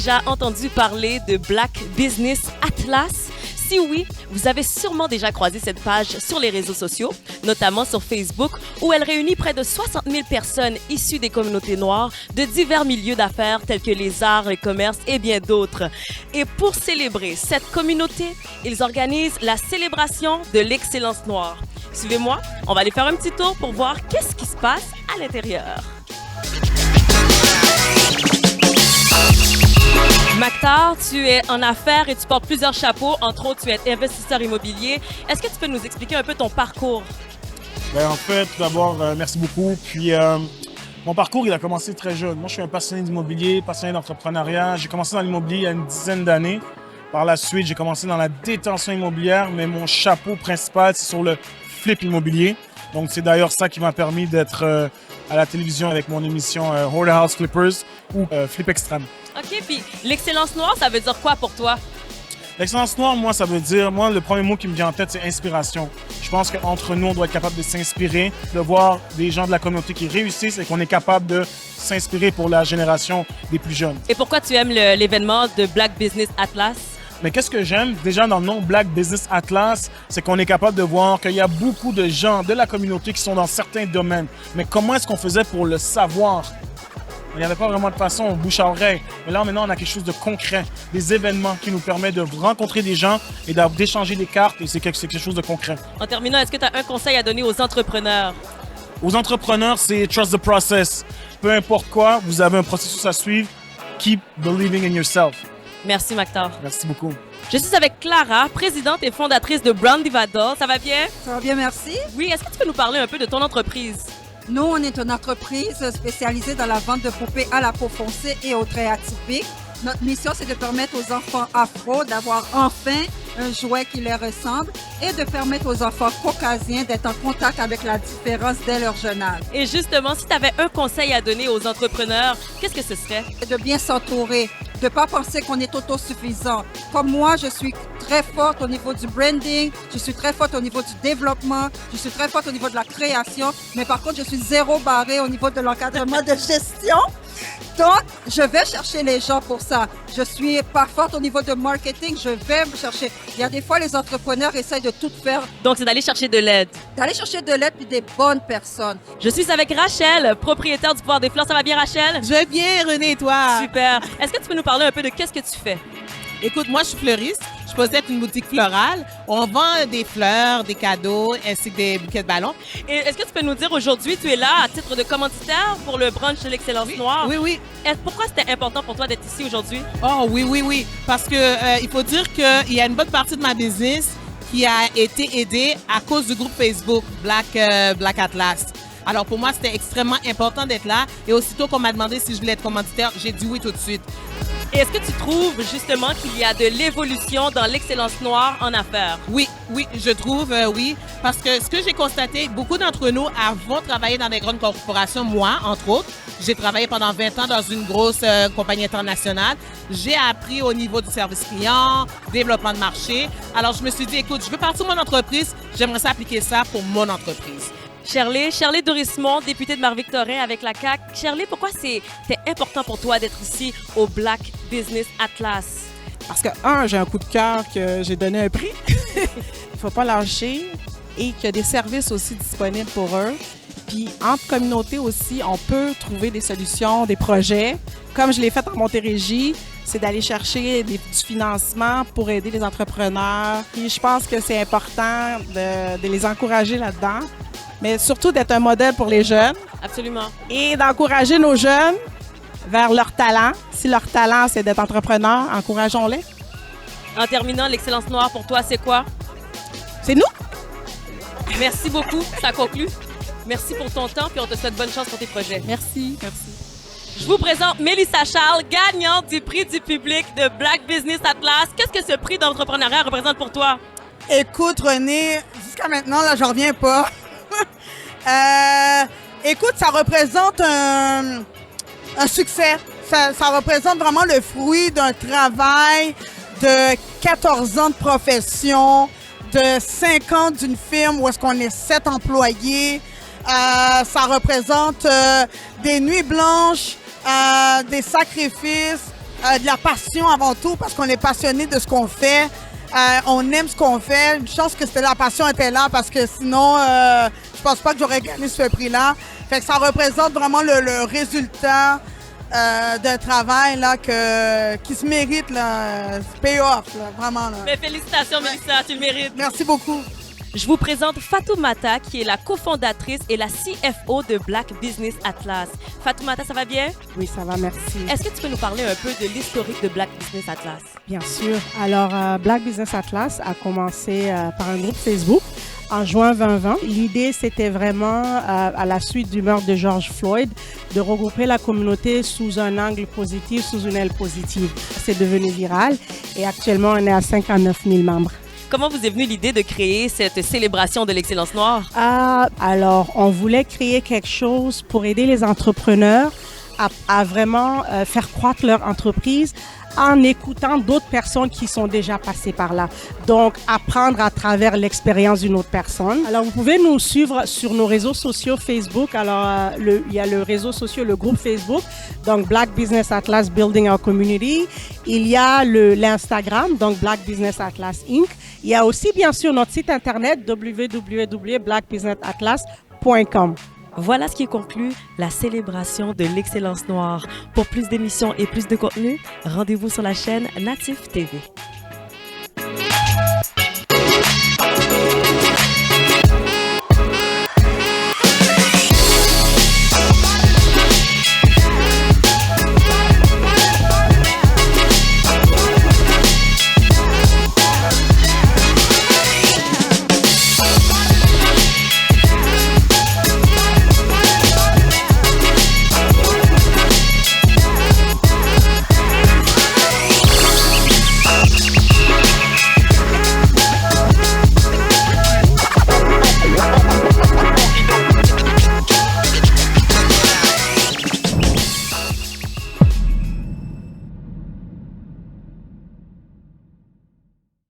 déjà entendu parler de Black Business Atlas? Si oui, vous avez sûrement déjà croisé cette page sur les réseaux sociaux, notamment sur Facebook, où elle réunit près de 60 000 personnes issues des communautés noires de divers milieux d'affaires tels que les arts, les commerces et bien d'autres. Et pour célébrer cette communauté, ils organisent la célébration de l'excellence noire. Suivez-moi, on va aller faire un petit tour pour voir qu'est-ce qui se passe à l'intérieur. Mactar, tu es en affaires et tu portes plusieurs chapeaux. Entre autres, tu es investisseur immobilier. Est-ce que tu peux nous expliquer un peu ton parcours? Ben, en fait, tout d'abord, merci beaucoup. Puis, mon parcours, il a commencé très jeune. Moi, je suis un passionné d'immobilier, passionné d'entrepreneuriat. J'ai commencé dans l'immobilier il y a une dizaine d'années. Par la suite, j'ai commencé dans la détention immobilière, mais mon chapeau principal, c'est sur le flip immobilier. Donc, c'est d'ailleurs ça qui m'a permis d'être à la télévision avec mon émission Hoarder House Flippers ou Flip Extreme. OK, puis l'excellence noire, ça veut dire quoi pour toi? L'excellence noire, moi, ça veut dire, le premier mot qui me vient en tête, c'est inspiration. Je pense qu'entre nous, on doit être capable de s'inspirer, de voir des gens de la communauté qui réussissent et qu'on est capable de s'inspirer pour la génération des plus jeunes. Et pourquoi tu aimes l'événement de Black Business Atlas? Mais qu'est-ce que j'aime déjà dans le nom Black Business Atlas, c'est qu'on est capable de voir qu'il y a beaucoup de gens de la communauté qui sont dans certains domaines. Mais comment est-ce qu'on faisait pour le savoir? Il n'y avait pas vraiment de façon, bouche à oreille. Mais là, maintenant, on a quelque chose de concret, des événements qui nous permettent de rencontrer des gens et d'échanger des cartes, et c'est quelque chose de concret. En terminant, est-ce que tu as un conseil à donner aux entrepreneurs? Aux entrepreneurs, c'est trust the process. Peu importe quoi, vous avez un processus à suivre. Keep believing in yourself. Merci, Mactar. Merci beaucoup. Je suis avec Clara, présidente et fondatrice de Brown Diva Doll. Ça va bien? Ça va bien, merci. Oui, est-ce que tu peux nous parler un peu de ton entreprise? Nous, on est une entreprise spécialisée dans la vente de poupées à la peau foncée et aux traits atypiques. Notre mission, c'est de permettre aux enfants afro d'avoir enfin un jouet qui leur ressemble et de permettre aux enfants caucasiens d'être en contact avec la différence dès leur jeune âge. Et justement, si tu avais un conseil à donner aux entrepreneurs, qu'est-ce que ce serait? De bien s'entourer, de ne pas penser qu'on est autosuffisant. Comme moi, je suis très forte au niveau du branding, je suis très forte au niveau du développement, je suis très forte au niveau de la création, mais par contre, je suis zéro barrée au niveau de l'encadrement de gestion. Donc, je vais chercher les gens pour ça. Je suis pas forte au niveau de marketing, je vais me chercher. Il y a des fois, les entrepreneurs essayent de tout faire. Donc, c'est d'aller chercher de l'aide. D'aller chercher de l'aide puis des bonnes personnes. Je suis avec Rachel, propriétaire du Pouvoir des Fleurs. Ça va bien, Rachel? Je vais bien, René, et toi? Super. Est-ce que tu peux nous parler un peu de qu'est-ce que tu fais? Écoute, moi, je suis fleuriste. Je possède une boutique florale. On vend des fleurs, des cadeaux, ainsi que des bouquets de ballons. Et est-ce que tu peux nous dire aujourd'hui, tu es là à titre de commanditaire pour le brunch de l'excellence noire? Oui, oui. Pourquoi c'était important pour toi d'être ici aujourd'hui? Oh, oui, oui, oui. Parce que il faut dire qu'il y a une bonne partie de ma business qui a été aidée à cause du groupe Facebook Black Atlas. Alors, pour moi, c'était extrêmement important d'être là. Et aussitôt qu'on m'a demandé si je voulais être commanditaire, j'ai dit oui tout de suite. Et est-ce que tu trouves justement qu'il y a de l'évolution dans l'excellence noire en affaires? Oui, oui, je trouve, oui. Parce que ce que j'ai constaté, beaucoup d'entre nous avons travaillé dans des grandes corporations. Moi, entre autres, j'ai travaillé pendant 20 ans dans une grosse compagnie internationale. J'ai appris au niveau du service client, développement de marché. Alors, je me suis dit, écoute, je veux partir de mon entreprise, j'aimerais ça appliquer ça pour mon entreprise. Shirley Dorismont, députée de Mar-Victorin avec la CAQ. Shirley, pourquoi c'était important pour toi d'être ici au Black Business Atlas? Parce que, j'ai un coup de cœur que j'ai donné un prix. Il ne faut pas lâcher et qu'il y a des services aussi disponibles pour eux. Puis, entre communautés aussi, on peut trouver des solutions, des projets. Comme je l'ai fait en Montérégie, c'est d'aller chercher du financement pour aider les entrepreneurs. Puis, je pense que c'est important de les encourager là-dedans. Mais surtout d'être un modèle pour les jeunes. Absolument. Et d'encourager nos jeunes vers leur talent. Si leur talent, c'est d'être entrepreneur, encourageons-les. En terminant, l'excellence noire pour toi, c'est quoi? C'est nous. Merci beaucoup. Ça conclut. Merci pour ton temps, puis on te souhaite bonne chance pour tes projets. Merci. Merci. Je vous présente Mélissa Charles, gagnante du prix du public de Black Business Atlas. Qu'est-ce que ce prix d'entrepreneuriat représente pour toi? Écoute, René, jusqu'à maintenant, là, j'en reviens pas. Écoute, ça représente un succès. Ça représente vraiment le fruit d'un travail de 14 ans de profession, de 5 ans d'une firme où est-ce qu'on est 7 employés. Ça représente des nuits blanches, des sacrifices, de la passion avant tout, parce qu'on est passionné de ce qu'on fait. On aime ce qu'on fait. Une chance que la passion était là, parce que sinon, je pense pas que j'aurais gagné ce prix-là. Fait que ça représente vraiment le résultat d'un travail là, qui se mérite, là, pay-off, là, vraiment. Là. Mais félicitations, Mélissa, tu le mérites. Merci beaucoup. Je vous présente Fatoumata, qui est la cofondatrice et la CFO de Black Business Atlas. Fatoumata, ça va bien? Oui, ça va, merci. Est-ce que tu peux nous parler un peu de l'historique de Black Business Atlas? Bien sûr. Alors, Black Business Atlas a commencé par un groupe Facebook en juin 2020. L'idée, c'était vraiment, à la suite du meurtre de George Floyd, de regrouper la communauté sous un angle positif, sous une aile positive. C'est devenu viral et actuellement, on est à 59 000 membres. Comment vous est venue l'idée de créer cette célébration de l'excellence noire? Alors, on voulait créer quelque chose pour aider les entrepreneurs à vraiment faire croître leur entreprise en écoutant d'autres personnes qui sont déjà passées par là. Donc, apprendre à travers l'expérience d'une autre personne. Alors, vous pouvez nous suivre sur nos réseaux sociaux Facebook. Alors, il y a le réseau social, le groupe Facebook, donc Black Business Atlas Building Our Community. Il y a l'Instagram, donc Black Business Atlas Inc. Il y a aussi, bien sûr, notre site internet www.blackbusinessatlas.com. Voilà ce qui conclut la célébration de l'excellence noire. Pour plus d'émissions et plus de contenu, rendez-vous sur la chaîne Natif TV.